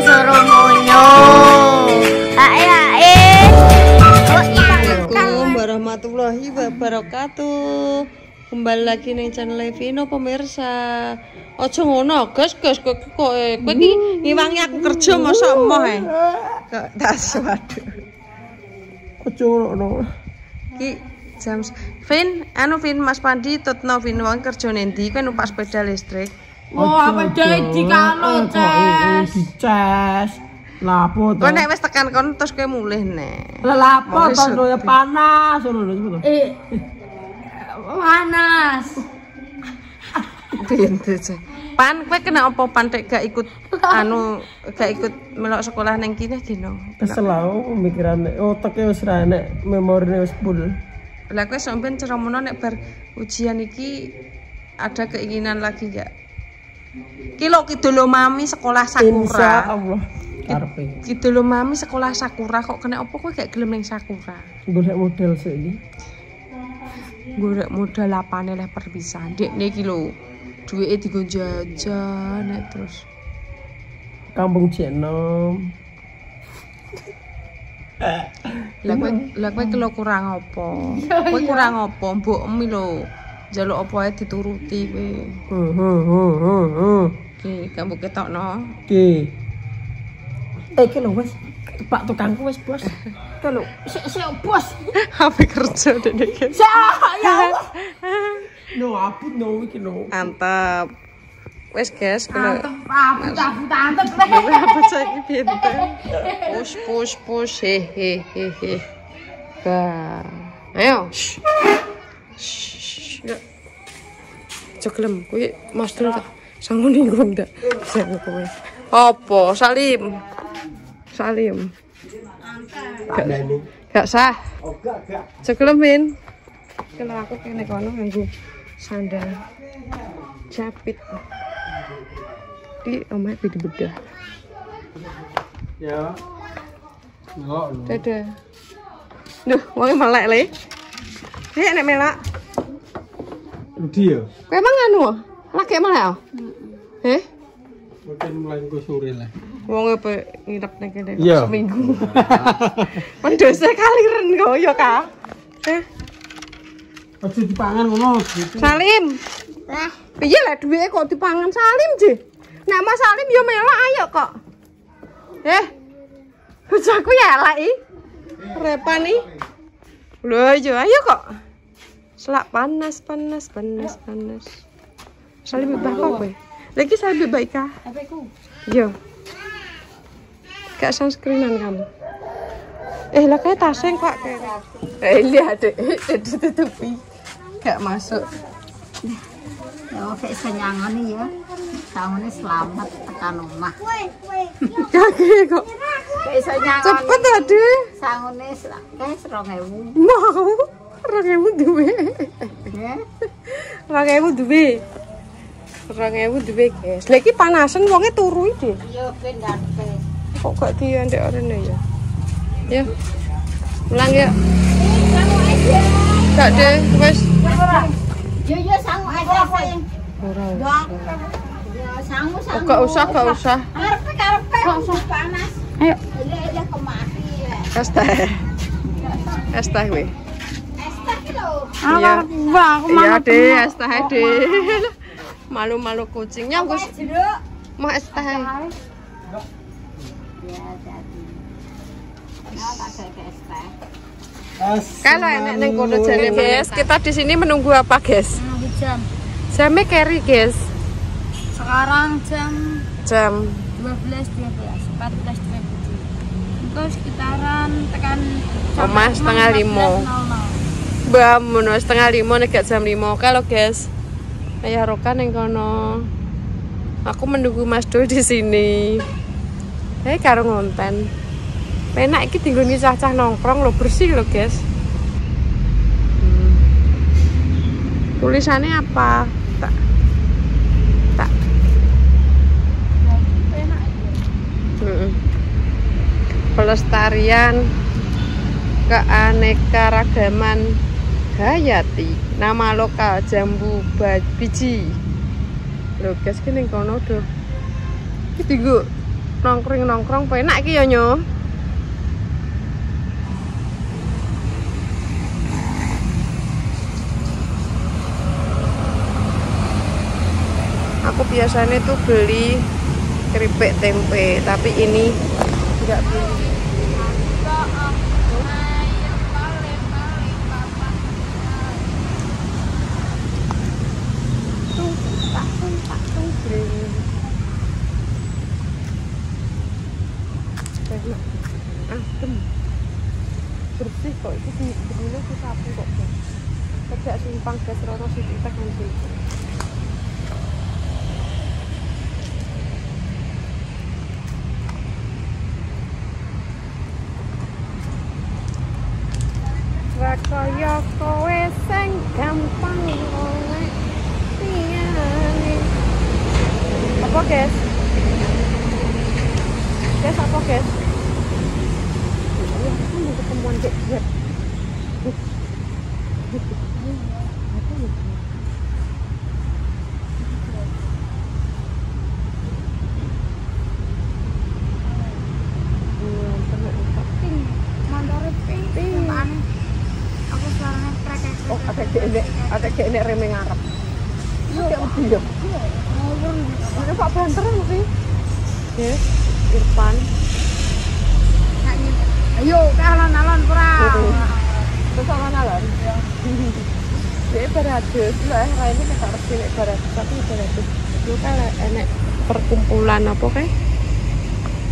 suruh munyo. Ae. Assalamualaikum warahmatullahi wabarakatuh. Kembali lagi ning channel Vino pemirsa. Aja ngono, Gus, kowe iki ngiwangi aku kerja masa emoh e. Kok tas waduh. Aja ngono. Ki jam Vin, Vin Mas Pandi tutno Vin wong kerja nendi? Kowe numpak sepeda listrik. Oh, apa jadi kalau Ces? Ces. Lapo to? Kowe nek wis tekan kono terus kowe mulih nek. Lapo to ya panas ngono lho. Panas. Pintu sih. Pan, kowe kena apa pan tek gak ikut gak ikut melok sekolah nang kene gino. Kesel aku pemikirane otake wis ra enek, memorine wis full. Lah kowe sampean ceromono nek bar ujian iki ada keinginan lagi gak? Kilo kidul mami sekolah Sakura. Insyaallah. Karepe. Kidul mami sekolah Sakura kok kena apa kowe gak gelem ning Sakura? Golek model sik iki. Golek modal apane leh perpisahan. Dekne iki lho. Duwike digo jajan nek terus. Kampung Jenom. Lah kowe kelo kurang apa? Kowe kurang apa? Mbok emi lho. Njaluk apa ae dituruti kowe. Ki, kamu ketokno. Ki. Iki lho wis. Pak tukangku wis bos. Iki lho, sik bos. Apa kerja dene iki? Ya Allah. No, aput no iki no. Mantap. Wes guys, kena Aput antep. apa saiki pinter. Push he. Ba. Ayo. Ceklem kuwi Mas Dul tak sangone nggo ndak. Jangan kowe. Apa Salim? Gak sah. Ceklem Min. Kalau aku kene kono nganggo sandal japit. Di omahe bedah. Ya. Enggak. Dadah. Duh, wonge melek le. Nek melak. Rudi ya? Kowe emang anu? Lagi melek? Mungkin mulai engko sore lah. Wong apa nginep ning kene Iya. seminggu. Pendose kaliren kok ya, Kak. Aja dipangan ngono gitu. Salim. Piye lah duwike kok dipangan Salim, Ji? Nek Mas Salim ya melak ayo kok. Bojoku ya elek iki. Repan iki. Lho yo ayo kok. Selak panas. Salim bebas kok kowe. Lagi Salim bebas kah? Apeku. Yo. Gak sunscreenan kamu. Lah kayak taseng kok kayak. Lihat deh, ditutupi. Gak masuk. Ya kayak senyangan ya. Tahunnya selamat tekan rumah. Kaki kok. Kayak senyangan. Cepet tadi. Sangune kayak 2000. Mau. 2000 duwe. Ya. 2000 duwe. 2000 duwe, guys. Lagi panasan wonge turu iki. Iya ben ganti. Kok gak diandek orene ya? Ya. Ulang ya. Gak deh, wes. Yo sangu aja sing. Ora. Ya sangu. Gak usah. Karepe panas. Ayo. Iya kemari ya. Es teh kowe. Es teh lho. Iya. Iya deh, es teh deh. Malu-malu kucingnya Gus. Jeruk. Mau es teh. Ya jadi. Ya tak kayak es teh. Kalau enak neng kono jane guys, kita di sini menunggu apa guys? Menunggu jam. Jamnya carry guys. Sekarang jam Jam 14.27. Itu sekitaran tekan Omah setengah 5. Mbak mono setengah 5 nek jam 5 kalau guys. Ayah Roka neng kono. Aku menunggu Mas Dul di sini. Karo ngonten. Penak iki tinggal cah-cah nongkrong lo bersih lo guys. Tulisannya apa? Tak. Pelestarian keanekaragaman hayati. Nama lokal jambu biji. Lho guys ki ning kono do. Iki tinggo nongkrong penak iki ya nyo. Aku biasanya tuh beli keripik tempe, tapi ini enggak beli. Adem, bersih kok, itu sebetulnya sapu kok. Kerja simpang gas rono sithik tekan sini. Kaya kowe sing gampang oleh liyane. Apa, guys? Guys, apa, guys? Aku ketemuan kayak dia. Oh, ada kayak remeng ngarep. Iya, udah. Ada Pak Banter sih. Ya, Irfan. Ayo, ke alon-alon pura. Terus alon-alon. Dia beratus lah, ini kita harus pilih beratus, tapi beratus. Itu kan enek perkumpulan apa kayak?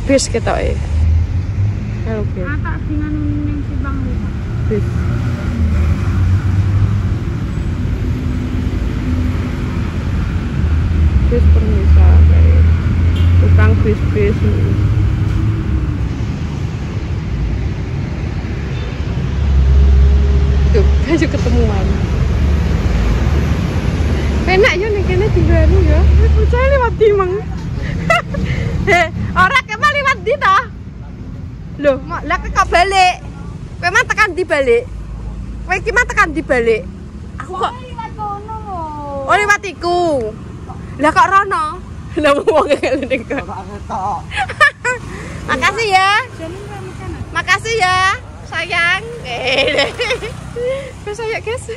Bis kita Halo, bis. Tak dengan ning Sibang bis. Bis permisal kayak tukang bis-bis tuh aja ketemuan enak ya nih kene tinggal ya saya lewat di mang orang kemal lewat di toh loh lah kok balik memang tekan di balik kowe iki mah tekan di balik aku kok lewat kono lho. Oh lewat iku lah kok rono lah wong ngene kok makasih ya makasih ya sayang sayang guys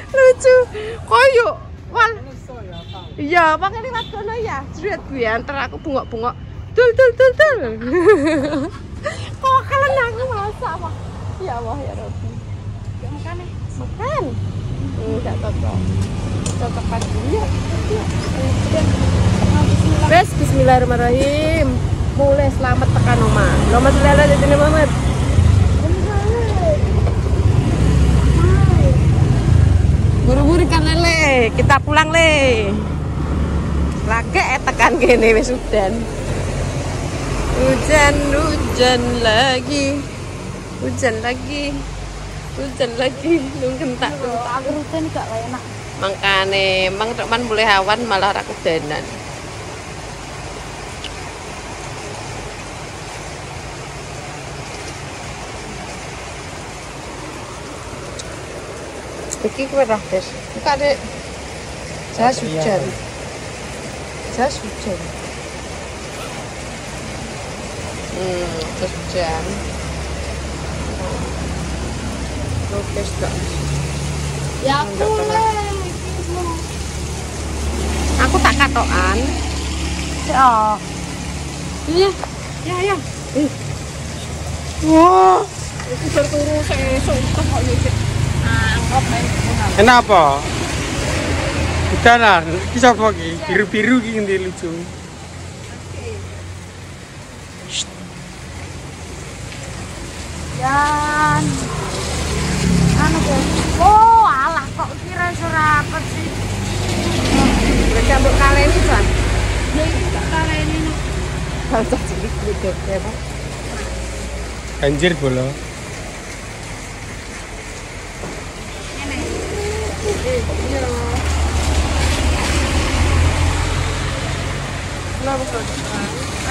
lucu koyo wal iya pakai lewat kono ya jret gue antar aku bungok-bungok dul kok kalian aku masak apa ya Allah ya Rabbi makan enggak cocok pagi ya bes bismillahirrahmanirrahim mulai selamat tekan oma Muhammad sallallahu alaihi wasallam buru-buru kan lele kita pulang le lagi tekan gini wis hujan lagi nung kentak Rutin gak enak. makane emang teman boleh awan malah ra kedanan iki kowe ra Des buka dek jas hujan jas hujan lukis gak Ya aku aku tak katokan ya. iya ya wah itu berturu sesuk kok nyicip angkop kenapa? Udahan, ini siapa lagi? Biru-biru ini lucu. Dan anu guys. Oh, alah kok kira serapet sih. mereka untuk kalian ini kan Ya ini gak kare ini nih. bangsa cilik gitu ya Pak Banjir bola.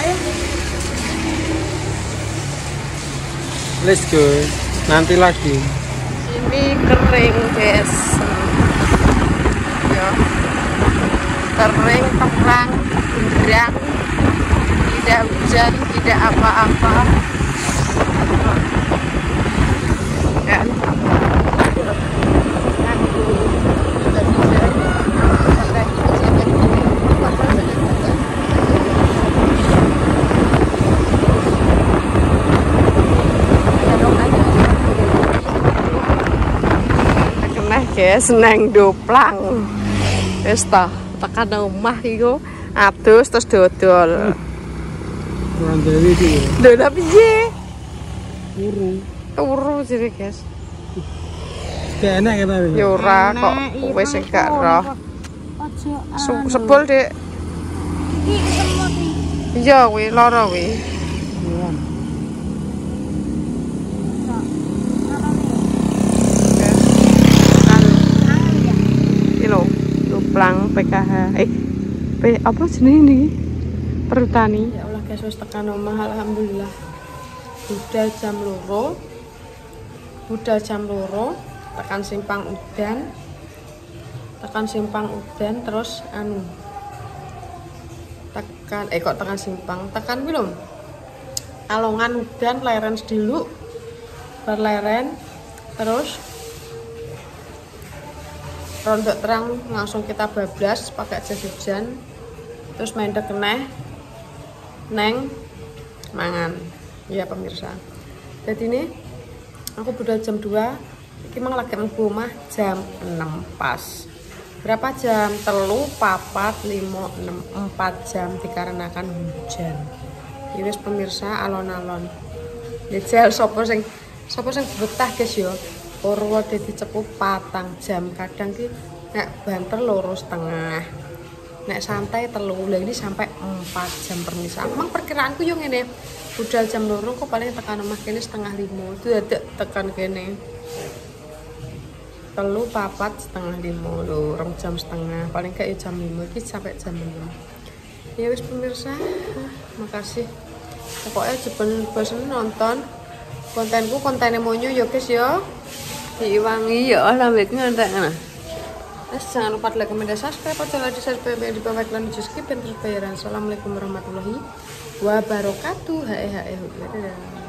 ayo Let's go. Nanti lagi. ini kering guys ya kering terang benderang tidak hujan, tidak apa-apa. Dan guys, neng doplang. Wis ta, tekan omah iku adus terus dodol. Kurang dewi iki ya. Lho lha piye? Turu. Turu jere guys. Gak enak ya tapi. Ya ora kok wis gak roh. Ojo Sebul, Dik. iki semut iki. Iya kuwi lara kuwi. Doplang PKH. Apa jenenge niki? Perhutani. Ya Allah guys, wis tekan omah alhamdulillah. Budal jam 2. Tekan simpang udan terus tekan simpang. Tekan kuwi lho. Kalongan udan leren sediluk. Berleren terus rondok terang langsung kita bablas pakai jas hujan, terus mendek neng mangan ya pemirsa. Jadi ini aku budal jam 2, ini mang lagi nang omah jam 6 pas. Berapa jam? 3, 4, 5, 6, 4 jam dikarenakan hujan. Ini wis pemirsa alon-alon. Jajal sapa sing betah guys yo. Purwo dadi cepu 4 jam, kadang ki nek banter 2,5, nek santai 3, lah ini sampai 4 jam permisa. Emang perkiraanku yo ngene, budal jam 2 kok paling tekan omah kene 4:30, itu dadak tekan kene 3, 4, 4:30 lho, 2 jam setengah, paling kayak jam 5 iki sampai jam 6. Ya wis pemirsa, makasih. Pokoknya jebul bosen nonton kontenku, kontennya monyo yo guys yo. Diiwangi ya lambe ngantek ngono. Jangan lupa like, comment, dan subscribe. Channel di subscribe di bawah iklan di skip dan terus bayaran. Assalamualaikum warahmatullahi wabarakatuh. Dadah.